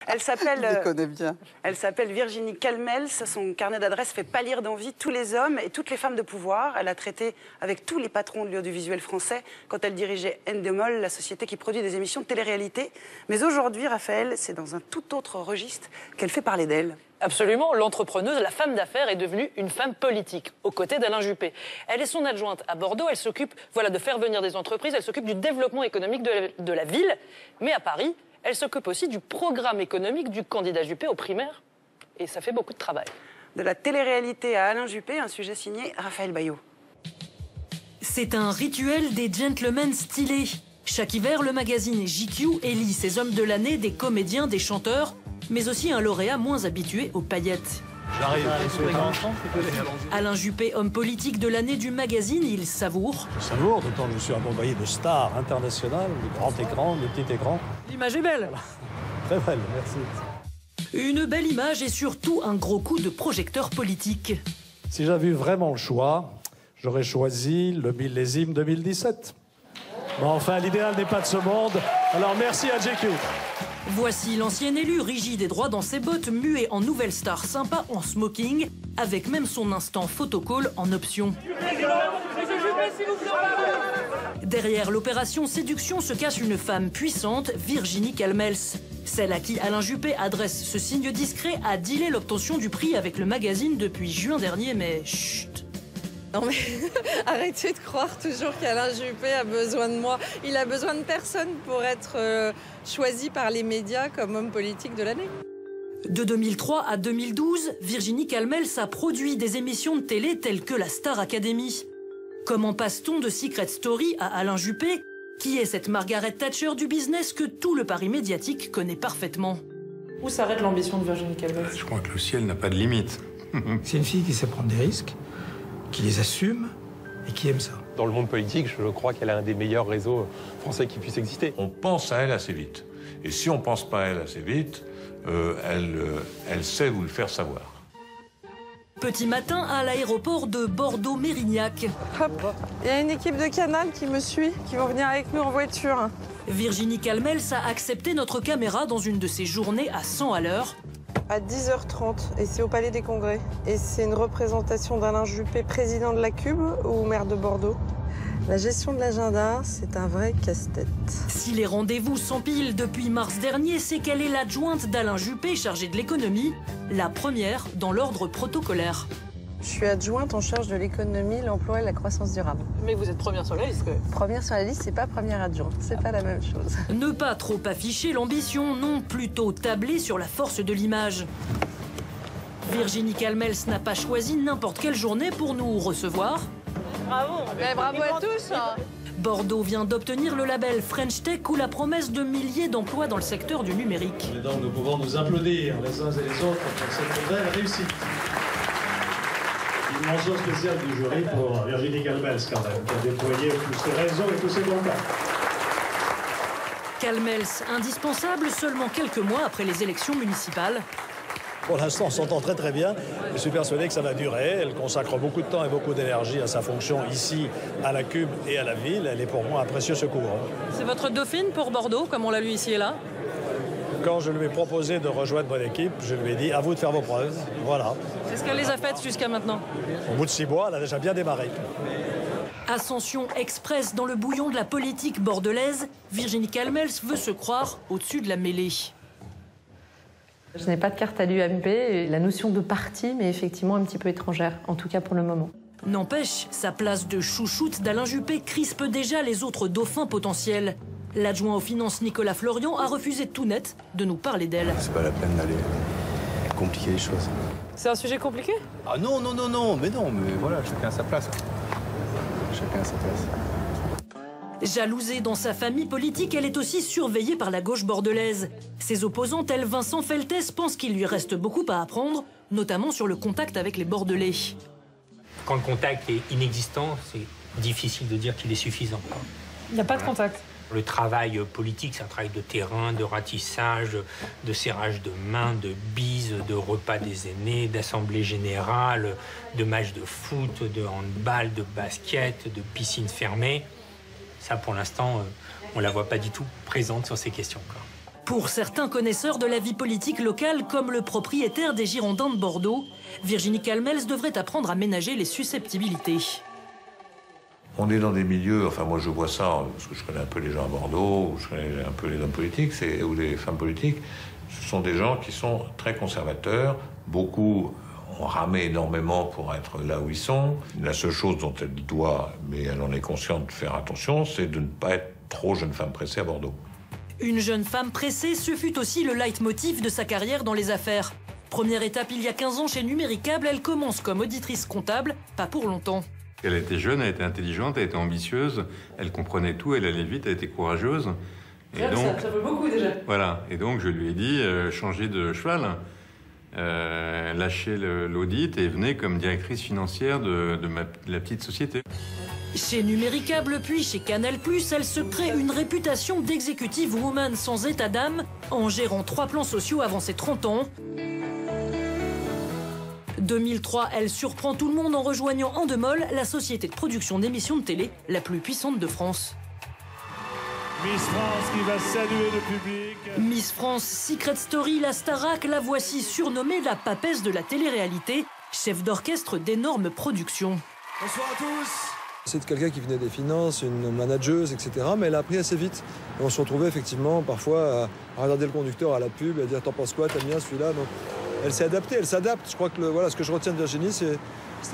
Elle s'appelle, Je les connais bien. Elle s'appelle Virginie Calmels. Son carnet d'adresses fait pâlir d'envie tous les hommes et toutes les femmes de pouvoir. Elle a traité avec tous les patrons de l'audiovisuel français quand elle dirigeait Endemol, la société qui produit des émissions de télé-réalité. Mais aujourd'hui, Raphaël, c'est dans un tout autre registre qu'elle fait parler d'elle. Absolument, l'entrepreneuse, la femme d'affaires est devenue une femme politique, aux côtés d'Alain Juppé. Elle est son adjointe à Bordeaux, elle s'occupe de faire venir des entreprises, elle s'occupe du développement économique de la ville. Mais à Paris, elle s'occupe aussi du programme économique du candidat Juppé aux primaires. Et ça fait beaucoup de travail. De la télé-réalité à Alain Juppé, un sujet signé Raphaël Bayot. C'est un rituel des gentlemen stylés. Chaque hiver, le magazine GQ élit ses hommes de l'année, des comédiens, des chanteurs, mais aussi un lauréat moins habitué aux paillettes. J'arrive. Alain Juppé, homme politique de l'année du magazine, il savoure. Je savoure, d'autant que je suis accompagné de stars internationales, de grand écran, de petit écran. L'image est belle. Très belle, merci. Une belle image et surtout un gros coup de projecteur politique. Si j'avais eu vraiment le choix, j'aurais choisi le millésime 2017. Bon, enfin, l'idéal n'est pas de ce monde. Alors merci à GQ. Voici l'ancien élu, rigide et droit dans ses bottes, muet en nouvelle star sympa en smoking, avec même son instant photocall en option. Derrière l'opération séduction se cache une femme puissante, Virginie Calmels. Celle à qui Alain Juppé adresse ce signe discret a dealé l'obtention du prix avec le magazine depuis juin dernier, mais chut. Non mais arrêtez de croire toujours qu'Alain Juppé a besoin de moi. Il a besoin de personne pour être choisi par les médias comme homme politique de l'année. De 2003 à 2012, Virginie Calmels a produit des émissions de télé telles que la Star Academy. Comment passe-t-on de Secret Story à Alain Juppé, qui est cette Margaret Thatcher du business que tout le Paris médiatique connaît parfaitement? Où s'arrête l'ambition de Virginie Calmels? Je crois que le ciel n'a pas de limite. C'est une fille qui sait prendre des risques, qui les assume et qui aime ça. Dans le monde politique, je crois qu'elle a un des meilleurs réseaux français qui puisse exister. On pense à elle assez vite. Et si on ne pense pas à elle assez vite, elle sait vous le faire savoir. Petit matin à l'aéroport de Bordeaux-Mérignac. Hop, il y a une équipe de Canal qui me suit, qui vont venir avec nous en voiture. Virginie Calmels a accepté notre caméra dans une de ses journées à 100 à l'heure. À 10h30, et c'est au Palais des Congrès. Et c'est une représentation d'Alain Juppé, président de la Cube ou maire de Bordeaux. La gestion de l'agenda, c'est un vrai casse-tête. Si les rendez-vous s'empilent depuis mars dernier, c'est qu'elle est l'adjointe d'Alain Juppé chargée de l'économie, la première dans l'ordre protocolaire. Je suis adjointe en charge de l'économie, l'emploi et la croissance durable. Mais vous êtes première sur la liste. Première sur la liste, c'est pas première adjointe, c'est pas la même chose. Ne pas trop afficher l'ambition, non, plutôt tabler sur la force de l'image. Virginie Calmels n'a pas choisi n'importe quelle journée pour nous recevoir. Bravo. Mais bravo à tous. Bordeaux vient d'obtenir le label French Tech ou la promesse de milliers d'emplois dans le secteur du numérique. Et donc nous pouvons nous applaudir les uns et les autres pour cette belle réussite. Une mention spéciale du jury pour Virginie Calmels quand même, qui a déployé tous ses réseaux et tous ses contacts. Calmels, indispensable seulement quelques mois après les élections municipales. Pour l'instant, on s'entend très très bien. Je suis persuadé que ça va durer. Elle consacre beaucoup de temps et beaucoup d'énergie à sa fonction ici, à la Cube et à la ville. Elle est pour moi un précieux secours. C'est votre dauphine pour Bordeaux, comme on l'a lu ici et là? Quand je lui ai proposé de rejoindre mon équipe, je lui ai dit à vous de faire vos preuves. Voilà. Est-ce qu'elle les a faites jusqu'à maintenant? Au bout de 6 mois, elle a déjà bien démarré. Ascension express dans le bouillon de la politique bordelaise, Virginie Calmels veut se croire au-dessus de la mêlée. Je n'ai pas de carte à l'UMP, la notion de parti m'est effectivement un petit peu étrangère, en tout cas pour le moment. N'empêche, sa place de chouchoute d'Alain Juppé crispe déjà les autres dauphins potentiels. L'adjoint aux finances Nicolas Florian a refusé tout net de nous parler d'elle. C'est pas la peine d'aller compliquer les choses. C'est un sujet compliqué? Ah non, mais voilà, chacun à sa place. Chacun à sa place. Jalousée dans sa famille politique, elle est aussi surveillée par la gauche bordelaise. Ses opposants, tels Vincent Feltès, pensent qu'il lui reste beaucoup à apprendre, notamment sur le contact avec les Bordelais. Quand le contact est inexistant, c'est difficile de dire qu'il est suffisant. Il n'y a pas de contact. Le travail politique, c'est un travail de terrain, de ratissage, de serrage de mains, de bises, de repas des aînés, d'assemblée générale, de matchs de foot, de handball, de basket, de piscine fermée. Ça, pour l'instant, on ne la voit pas du tout présente sur ces questions. Pour certains connaisseurs de la vie politique locale, comme le propriétaire des Girondins de Bordeaux, Virginie Calmels devrait apprendre à ménager les susceptibilités. On est dans des milieux, enfin moi je vois ça, parce que je connais un peu les gens à Bordeaux, je connais un peu les hommes politiques, ou les femmes politiques, ce sont des gens qui sont très conservateurs, beaucoup ont ramé énormément pour être là où ils sont. La seule chose dont elle doit, mais elle en est consciente de faire attention, c'est de ne pas être trop jeune femme pressée à Bordeaux. Une jeune femme pressée, ce fut aussi le leitmotiv de sa carrière dans les affaires. Première étape il y a 15 ans chez Numéricable, elle commence comme auditrice comptable, pas pour longtemps. Elle était jeune, elle était intelligente, elle était ambitieuse, elle comprenait tout, elle allait vite, elle était courageuse. Et donc, ça fait beaucoup déjà. Voilà, et donc je lui ai dit, changez de cheval, lâchez l'audit et venez comme directrice financière de la petite société. Chez Numéricable, puis chez Canal+, elle se crée une réputation d'executive woman sans état d'âme, en gérant 3 plans sociaux avant ses 30 ans. 2003, elle surprend tout le monde en rejoignant Endemol, la société de production d'émissions de télé la plus puissante de France. Miss France qui va saluer le public. Miss France, Secret Story, la Starac, la voici surnommée la papesse de la télé-réalité, chef d'orchestre d'énormes productions. Bonsoir à tous. C'est quelqu'un qui venait des finances, une manageuse, etc. Mais elle a appris assez vite. Et on se retrouvait effectivement parfois à regarder le conducteur à la pub et à dire « T'en penses quoi? T'aimes bien celui-là ?» Donc elle s'est adaptée, elle s'adapte. Je crois que ce que je retiens de Virginie, c'était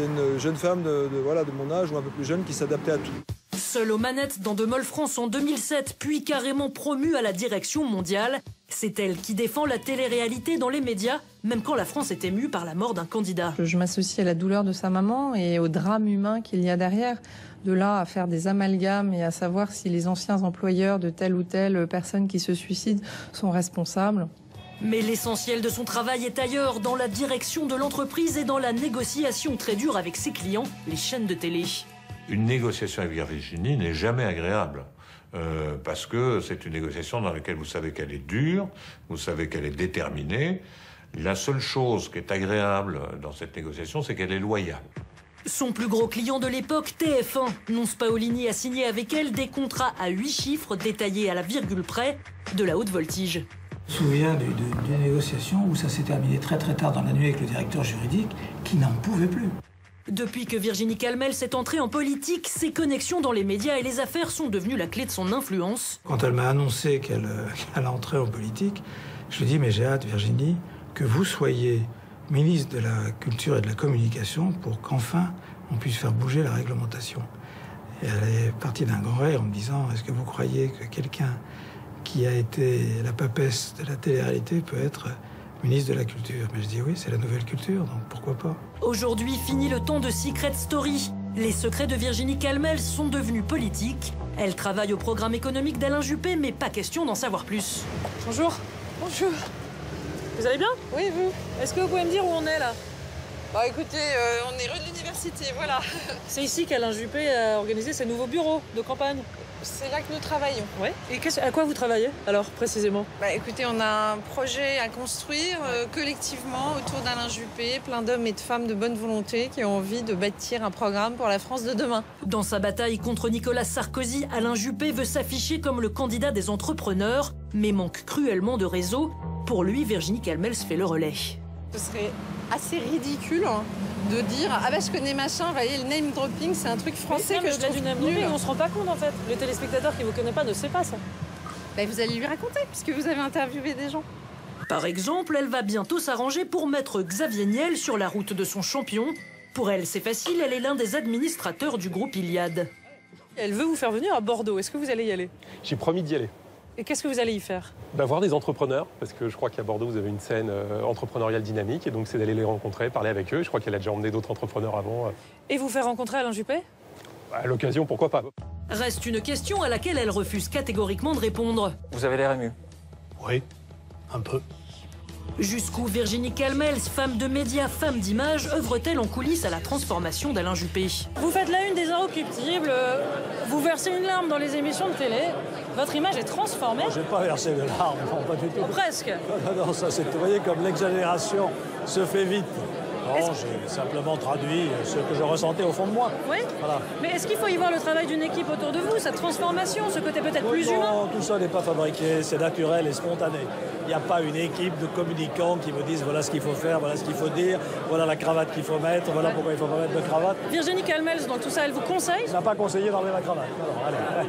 une jeune femme de mon âge ou un peu plus jeune qui s'adaptait à tout. Seule aux manettes d'Endemol France en 2007, puis carrément promue à la direction mondiale, c'est elle qui défend la télé-réalité dans les médias, même quand la France est émue par la mort d'un candidat. Je m'associe à la douleur de sa maman et au drame humain qu'il y a derrière. De là à faire des amalgames et à savoir si les anciens employeurs de telle ou telle personne qui se suicide sont responsables. Mais l'essentiel de son travail est ailleurs, dans la direction de l'entreprise et dans la négociation très dure avec ses clients, les chaînes de télé. Une négociation avec Virginie n'est jamais agréable. Parce que c'est une négociation dans laquelle vous savez qu'elle est dure, vous savez qu'elle est déterminée. La seule chose qui est agréable dans cette négociation, c'est qu'elle est loyale. Son plus gros client de l'époque, TF1. Nonce Paolini a signé avec elle des contrats à 8 chiffres détaillés à la virgule près, de la haute voltige. Je me souviens d'une négociation où ça s'est terminé très tard dans la nuit avec le directeur juridique qui n'en pouvait plus. Depuis que Virginie Calmels est entrée en politique, ses connexions dans les médias et les affaires sont devenues la clé de son influence. Quand elle m'a annoncé qu'elle entrait en politique, je lui ai dit « Mais j'ai hâte, Virginie, que vous soyez ministre de la Culture et de la Communication pour qu'enfin on puisse faire bouger la réglementation. » Et elle est partie d'un grand rire en me disant « Est-ce que vous croyez que quelqu'un qui a été la papesse de la télé-réalité peut être ministre de la Culture ?» Mais je dis « Oui, c'est la nouvelle culture, donc pourquoi pas ?» Aujourd'hui, fini le temps de Secret Story. Les secrets de Virginie Calmels sont devenus politiques. Elle travaille au programme économique d'Alain Juppé, mais pas question d'en savoir plus. Bonjour. Bonjour. Vous allez bien? Oui, vous? Est-ce que vous pouvez me dire où on est là? Bah écoutez, on est rue de l'Université, voilà. C'est ici qu'Alain Juppé a organisé ses nouveaux bureaux de campagne. C'est là que nous travaillons. Ouais. Et à quoi vous travaillez, alors, précisément? Bah écoutez, on a un projet à construire collectivement autour d'Alain Juppé, plein d'hommes et de femmes de bonne volonté qui ont envie de bâtir un programme pour la France de demain. Dans sa bataille contre Nicolas Sarkozy, Alain Juppé veut s'afficher comme le candidat des entrepreneurs, mais manque cruellement de réseau. Pour lui, Virginie Calmels fait le relais. Ce serait assez ridicule de dire « Ah bah je connais machin, vous voyez, le name dropping, c'est un truc français que je trouve nul. » On se rend pas compte en fait. Le téléspectateur qui vous connaît pas ne sait pas ça. Bah vous allez lui raconter, puisque vous avez interviewé des gens. Par exemple, elle va bientôt s'arranger pour mettre Xavier Niel sur la route de son champion. Pour elle, c'est facile, elle est l'un des administrateurs du groupe Iliad. Elle veut vous faire venir à Bordeaux, est-ce que vous allez y aller? J'ai promis d'y aller. Et qu'est-ce que vous allez y faire? Voir des entrepreneurs, parce que je crois qu'à Bordeaux, vous avez une scène entrepreneuriale dynamique, et donc c'est d'aller les rencontrer, parler avec eux. Je crois qu'elle a déjà emmené d'autres entrepreneurs avant. Et vous faire rencontrer Alain Juppé? À l'occasion, pourquoi pas. Reste une question à laquelle elle refuse catégoriquement de répondre. Vous avez l'air ému. Oui, un peu. Jusqu'où Virginie Calmels, femme de médias, femme d'image, œuvre-t-elle en coulisses à la transformation d'Alain Juppé? Vous faites la une des Inrecuptibles, vous versez une larme dans les émissions de télé, votre image est transformée. J'ai pas versé de larmes, non, pas du tout. Presque. Non, ça c'est, vous voyez, comme l'exagération se fait vite. Non, j'ai simplement traduit ce que je ressentais au fond de moi. Oui. Voilà. Mais est-ce qu'il faut y voir le travail d'une équipe autour de vous, cette transformation, ce côté peut-être plus humain? Non, tout ça n'est pas fabriqué, c'est naturel et spontané. Il n'y a pas une équipe de communicants qui me disent voilà ce qu'il faut faire, voilà ce qu'il faut dire, voilà la cravate qu'il faut mettre, voilà pourquoi il ne faut pas mettre de cravate. Virginie Calmels, dans tout ça, elle vous conseille? Elle n'a pas conseillé d'enlever la cravate. Alors, allez.